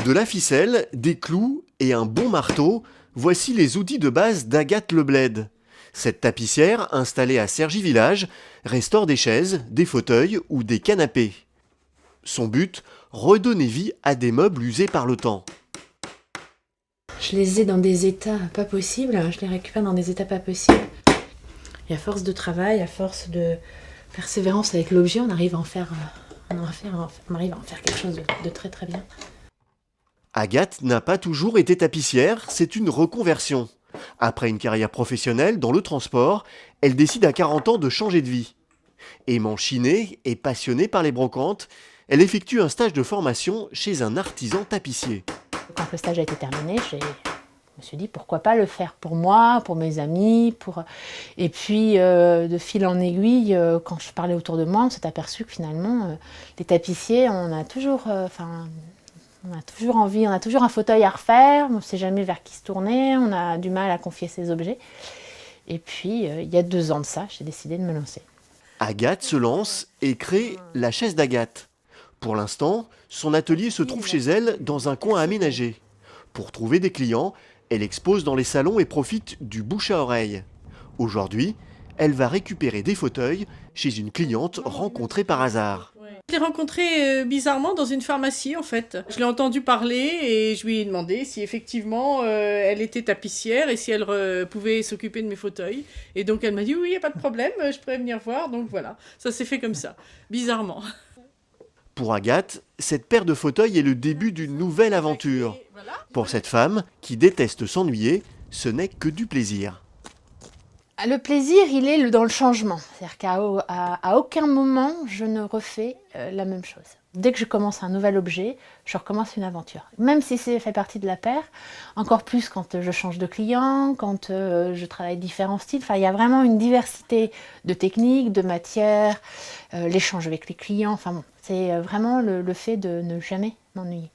De la ficelle, des clous et un bon marteau, voici les outils de base d'Agathe Lebled. Cette tapissière, installée à Cergy-Village, restaure des chaises, des fauteuils ou des canapés. Son but, redonner vie à des meubles usés par le temps. Je les ai dans des états pas possibles, je les récupère dans des états pas possibles. Et à force de travail, à force de persévérance avec l'objet, on arrive à en faire quelque chose de très très bien. Agathe n'a pas toujours été tapissière, c'est une reconversion. Après une carrière professionnelle dans le transport, elle décide à 40 ans de changer de vie. Aimant chiner et passionnée par les brocantes, elle effectue un stage de formation chez un artisan tapissier. Quand le stage a été terminé, je me suis dit pourquoi pas le faire pour moi, pour mes amis. Et puis de fil en aiguille, quand je parlais autour de moi, on s'est aperçu que finalement, les tapissiers, on a toujours envie, on a toujours un fauteuil à refaire, on ne sait jamais vers qui se tourner, on a du mal à confier ses objets. Et puis, il y a 2 ans de ça, j'ai décidé de me lancer. Agathe se lance et crée la chaise d'Agathe. Pour l'instant, son atelier se trouve chez elle dans un coin aménagé. Pour trouver des clients, elle expose dans les salons et profite du bouche à oreille. Aujourd'hui, elle va récupérer des fauteuils chez une cliente rencontrée par hasard. Je l'ai rencontrée bizarrement dans une pharmacie en fait. Je l'ai entendu parler et je lui ai demandé si effectivement elle était tapissière et si elle pouvait s'occuper de mes fauteuils. Et donc elle m'a dit oui, il n'y a pas de problème, je pourrais venir voir. Donc voilà, ça s'est fait comme ça, bizarrement. Pour Agathe, cette paire de fauteuils est le début d'une nouvelle aventure. Pour cette femme, qui déteste s'ennuyer, ce n'est que du plaisir. Le plaisir, il est dans le changement. C'est-à-dire qu'à aucun moment, je ne refais la même chose. Dès que je commence un nouvel objet, je recommence une aventure. Même si ça fait partie de la paire, encore plus quand je change de client, quand je travaille différents styles. Enfin, il y a vraiment une diversité de techniques, de matières, l'échange avec les clients. Enfin bon, c'est vraiment le fait de ne jamais m'ennuyer.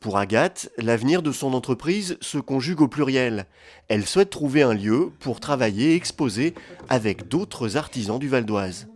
Pour Agathe, l'avenir de son entreprise se conjugue au pluriel. Elle souhaite trouver un lieu pour travailler et exposer avec d'autres artisans du Val d'Oise.